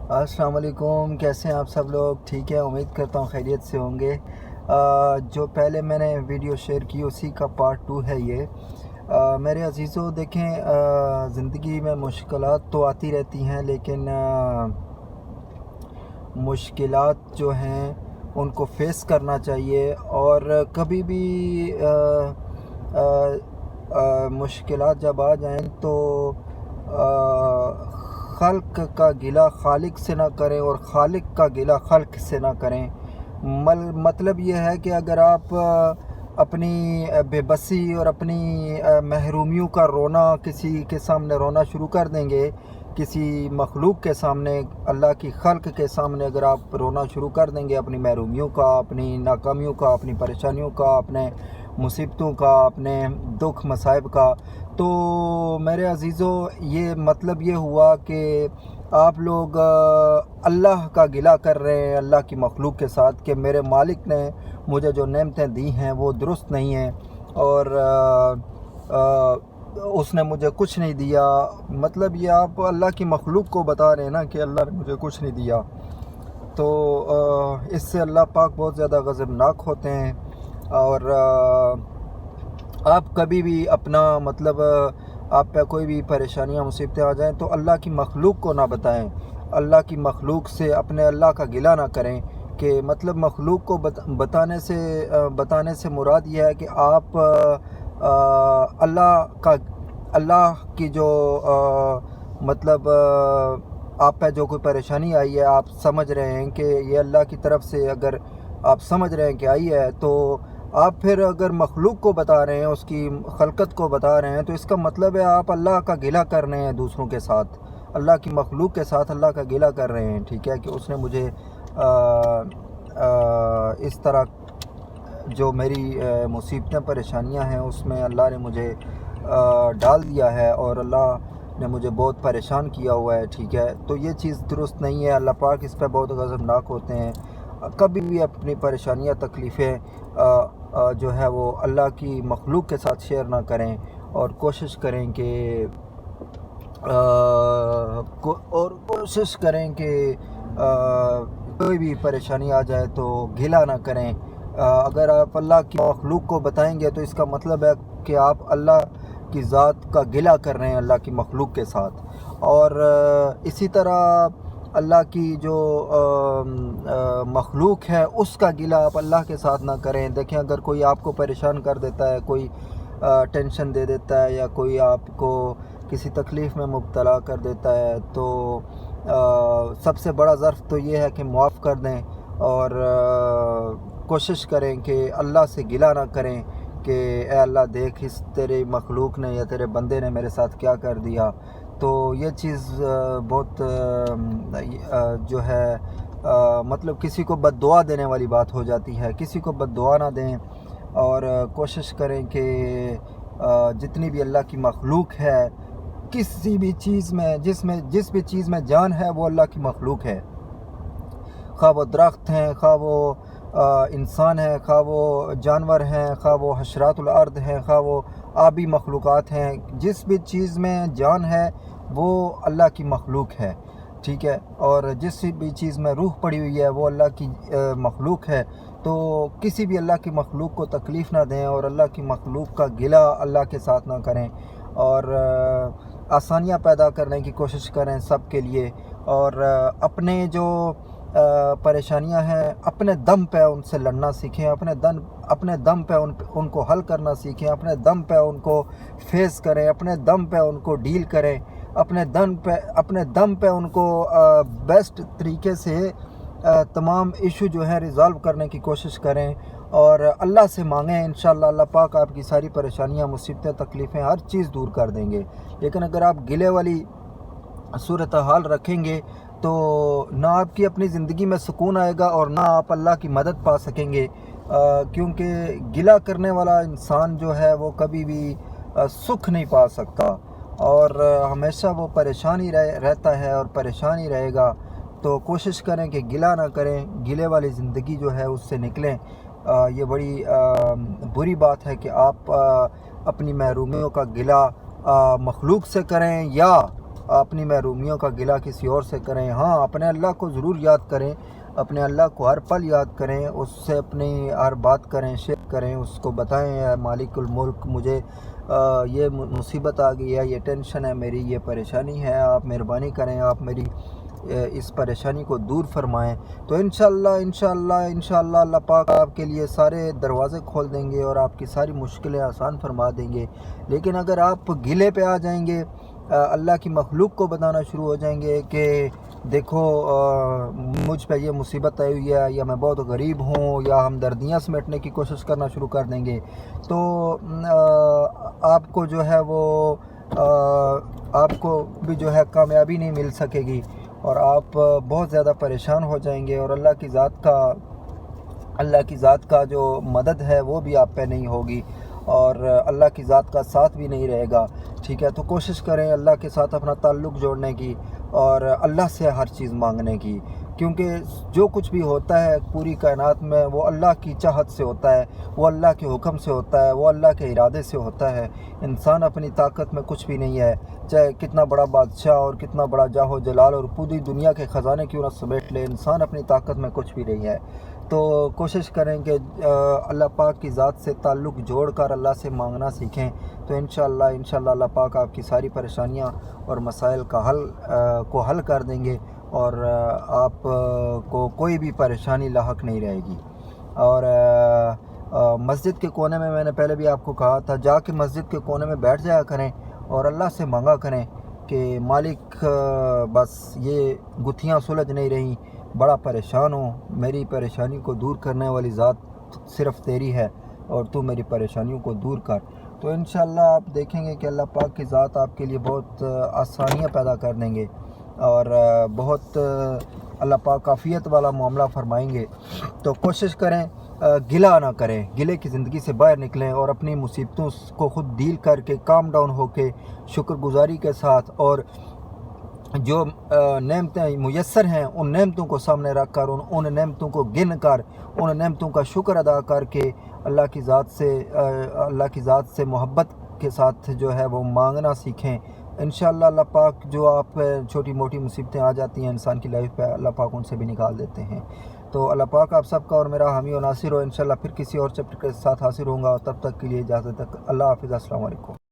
السلام علیکم، کیسے ہیں آپ سب لوگ؟ ٹھیک ہے، امید کرتا ہوں خیریت سے ہوں گے۔ جو پہلے میں نے ویڈیو شیئر کی اسی کا پارٹ 2 ہے یہ۔ میرے عزیزو دیکھیں، زندگی میں مشکلات تو آتی رہتی ہیں، لیکن مشکلات جو ہیں ان کو فیس کرنا چاہیے، اور کبھی بھی مشکلات جب آ جائیں تو خلق کا گلہ خالق سے نہ کریں اور خالق کا گلہ خلق سے نہ کریں۔ مطلب یہ ہے کہ اگر آپ اپنی بے بسی اور اپنی محرومیوں کا رونا کسی کے سامنے رونا شروع کر دیں گے، کسی مخلوق کے سامنے، اللہ کی خلق کے سامنے اگر آپ رونا شروع کر دیں گے اپنی محرومیوں کا، اپنی ناکامیوں کا، اپنی پریشانیوں کا، اپنے مصیبتوں کا، اپنے دکھ مصائب کا، تو میرے عزیزو یہ مطلب یہ ہوا کہ آپ لوگ اللہ کا گلہ کر رہے ہیں اللہ کی مخلوق کے ساتھ کہ میرے مالک نے مجھے جو نعمتیں دی ہیں وہ درست نہیں ہیں، اور اس نے مجھے کچھ نہیں دیا۔ مطلب یہ آپ اللہ کی مخلوق کو بتا رہے ہیں نا کہ اللہ نے مجھے کچھ نہیں دیا، تو اس سے اللہ پاک بہت زیادہ غضبناک ہوتے ہیں۔ اور آپ کبھی بھی اپنا مطلب آپ پہ کوئی بھی پریشانیاں مصیبتیں آ جائیں تو اللہ کی مخلوق کو نہ بتائیں، اللہ کی مخلوق سے اپنے اللہ کا گلہ نہ کریں، کہ مطلب مخلوق کو بتانے سے مراد یہ ہے کہ آپ اللہ کی جو مطلب آپ پہ جو کوئی پریشانی آئی ہے، آپ سمجھ رہے ہیں کہ یہ اللہ کی طرف سے، اگر آپ سمجھ رہے ہیں کہ آئی ہے، تو آپ پھر اگر مخلوق کو بتا رہے ہیں، اس کی خلقت کو بتا رہے ہیں، تو اس کا مطلب ہے آپ اللہ کا گلہ کر رہے ہیں دوسروں کے ساتھ، اللہ کی مخلوق کے ساتھ اللہ کا گلہ کر رہے ہیں، ٹھیک ہے، کہ اس نے مجھے اس طرح جو میری مصیبتیں پریشانیاں ہیں اس میں اللہ نے مجھے ڈال دیا ہے، اور اللہ نے مجھے بہت پریشان کیا ہوا ہے، ٹھیک ہے، تو یہ چیز درست نہیں ہے۔ اللہ پاک اس پہ بہت غضبناک ہوتے ہیں۔ کبھی بھی اپنی پریشانیاں تکلیفیں جو ہے وہ اللہ کی مخلوق کے ساتھ شیئر نہ کریں، اور کوشش کریں کہ کوئی بھی پریشانی آ جائے تو گلہ نہ کریں۔ اگر آپ اللہ کی مخلوق کو بتائیں گے تو اس کا مطلب ہے کہ آپ اللہ کی ذات کا گلہ کر رہے ہیں اللہ کی مخلوق کے ساتھ۔ اور اسی طرح اللہ کی جو مخلوق ہے اس کا گلہ آپ اللہ کے ساتھ نہ کریں۔ دیکھیں، اگر کوئی آپ کو پریشان کر دیتا ہے، کوئی ٹینشن دے دیتا ہے، یا کوئی آپ کو کسی تکلیف میں مبتلا کر دیتا ہے، تو سب سے بڑا ظرف تو یہ ہے کہ معاف کر دیں، اور کوشش کریں کہ اللہ سے گلہ نہ کریں کہ اے اللہ دیکھ اس تیرے مخلوق نے یا تیرے بندے نے میرے ساتھ کیا کر دیا۔ تو یہ چیز بہت جو ہے مطلب کسی کو بد دعا دینے والی بات ہو جاتی ہے۔ کسی کو بد دعا نہ دیں، اور کوشش کریں کہ جتنی بھی اللہ کی مخلوق ہے، کسی بھی چیز میں جس بھی چیز میں جان ہے وہ اللہ کی مخلوق ہے، خواہ وہ درخت ہیں، خواہ وہ انسان ہیں، خواہ وہ جانور ہیں، خواہ وہ حشرات الارض ہیں، خواہ وہ آبی مخلوقات ہیں، جس بھی چیز میں جان ہے وہ اللہ کی مخلوق ہے، ٹھیک ہے، اور جس بھی چیز میں روح پڑی ہوئی ہے وہ اللہ کی مخلوق ہے۔ تو کسی بھی اللہ کی مخلوق کو تکلیف نہ دیں، اور اللہ کی مخلوق کا گلہ اللہ کے ساتھ نہ کریں، اور آسانیاں پیدا کرنے کی کوشش کریں سب کے لیے، اور اپنے جو پریشانیاں ہیں اپنے دم پہ ان سے لڑنا سیکھیں، اپنے دم پہ ان کو حل کرنا سیکھیں، اپنے دم پہ ان کو فیس کریں، اپنے دم پہ ان کو ڈیل کریں، اپنے دم پہ ان کو بیسٹ طریقے سے تمام ایشو جو ہیں ریزالو کرنے کی کوشش کریں، اور اللہ سے مانگیں، انشاءاللہ اللہ پاک آپ کی ساری پریشانیاں، مصیبتیں، تکلیفیں، ہر چیز دور کر دیں گے۔ لیکن اگر آپ گلے والی صورتحال رکھیں گے تو نہ آپ کی اپنی زندگی میں سکون آئے گا، اور نہ آپ اللہ کی مدد پا سکیں گے، کیونکہ گلہ کرنے والا انسان جو ہے وہ کبھی بھی سکھ نہیں پا سکتا، اور ہمیشہ وہ پریشان ہی رہتا ہے اور پریشان ہی رہے گا۔ تو کوشش کریں کہ گلہ نہ کریں، گلے والی زندگی جو ہے اس سے نکلیں۔ یہ بڑی بری بات ہے کہ آپ اپنی محرومیوں کا گلہ مخلوق سے کریں، یا اپنی محرومیوں کا گلہ کسی اور سے کریں. ہاں اپنے اللہ کو ضرور یاد کریں, اپنے اللہ کو ہر پل یاد کریں, اس سے اپنی ہر بات کریں, شیئر کریں, اس کو بتائیں اے مالک الملک مجھے یہ مصیبت آ گئی ہے, یہ ٹینشن ہے میری, یہ پریشانی ہے, آپ مہربانی کریں, آپ میری اس پریشانی کو دور فرمائیں. تو انشاءاللہ اللہ پاک آپ کے لیے سارے دروازے کھول دیں گے اور آپ کی ساری مشکلیں آسان فرما دیں گے. لیکن اگر آپ گلے پہ آ جائیں گے, اللہ کی مخلوق کو بتانا شروع ہو جائیں گے کہ دیکھو مجھ پہ یہ مصیبت آئی ہوئی ہے, یا میں بہت غریب ہوں, یا ہمدردیاں سمیٹنے کی کوشش کرنا شروع کر دیں گے, تو آپ کو جو ہے وہ آپ کو بھی جو ہے کامیابی نہیں مل سکے گی, اور آپ بہت زیادہ پریشان ہو جائیں گے, اور اللہ کی ذات کا جو مدد ہے وہ بھی آپ پہ نہیں ہوگی, اور اللہ کی ذات کا ساتھ بھی نہیں رہے گا. ٹھیک ہے, تو کوشش کریں اللہ کے ساتھ اپنا تعلق جوڑنے کی اور اللہ سے ہر چیز مانگنے کی, کیونکہ جو کچھ بھی ہوتا ہے پوری کائنات میں وہ اللہ کی چاہت سے ہوتا ہے, وہ اللہ کے حکم سے ہوتا ہے, وہ اللہ کے ارادے سے ہوتا ہے. انسان اپنی طاقت میں کچھ بھی نہیں ہے, چاہے کتنا بڑا بادشاہ اور کتنا بڑا جاہ و جلال اور پوری دنیا کے خزانے کیوں نہ سمیٹ لے, انسان اپنی طاقت میں کچھ بھی نہیں ہے. تو کوشش کریں کہ اللہ پاک کی ذات سے تعلق جوڑ کر اللہ سے مانگنا سیکھیں, تو انشاءاللہ اللہ پاک آپ کی ساری پریشانیاں اور مسائل کو حل کر دیں گے, اور آپ کو کوئی بھی پریشانی لاحق نہیں رہے گی. اور مسجد کے کونے میں نے پہلے بھی آپ کو کہا تھا, جا کے مسجد کے کونے میں بیٹھ جایا کریں اور اللہ سے مانگا کریں کہ مالک بس یہ گتھیاں سلجھ نہیں رہیں, بڑا پریشان ہوں, میری پریشانی کو دور کرنے والی ذات صرف تیری ہے, اور تو میری پریشانیوں کو دور کر. تو انشاءاللہ آپ دیکھیں گے کہ اللہ پاک کی ذات آپ کے لیے بہت آسانیاں پیدا کر دیں گے, اور بہت اللہ پاک عافیت والا معاملہ فرمائیں گے. تو کوشش کریں گلہ نہ کریں, گلے کی زندگی سے باہر نکلیں, اور اپنی مصیبتوں کو خود ڈیل کر کے کام ڈاؤن ہو کے شکر گزاری کے ساتھ, اور جو نعمتیں میسر ہیں ان نعمتوں کو سامنے رکھ کر, ان نعمتوں کو گن کر, ان نعمتوں کا شکر ادا کر کے اللہ کی ذات سے محبت کے ساتھ جو ہے وہ مانگنا سیکھیں. انشاءاللہ اللہ پاک جو آپ چھوٹی موٹی مصیبتیں آ جاتی ہیں انسان کی لائف پہ, اللہ پاک ان سے بھی نکال دیتے ہیں. تو اللہ پاک آپ سب کا اور میرا حامی و ناصر ہو. انشاءاللہ پھر کسی اور چیپٹر کے ساتھ حاضر ہوں گا, تب تک کے لیے اجازت. اللہ حافظ. السلام علیکم.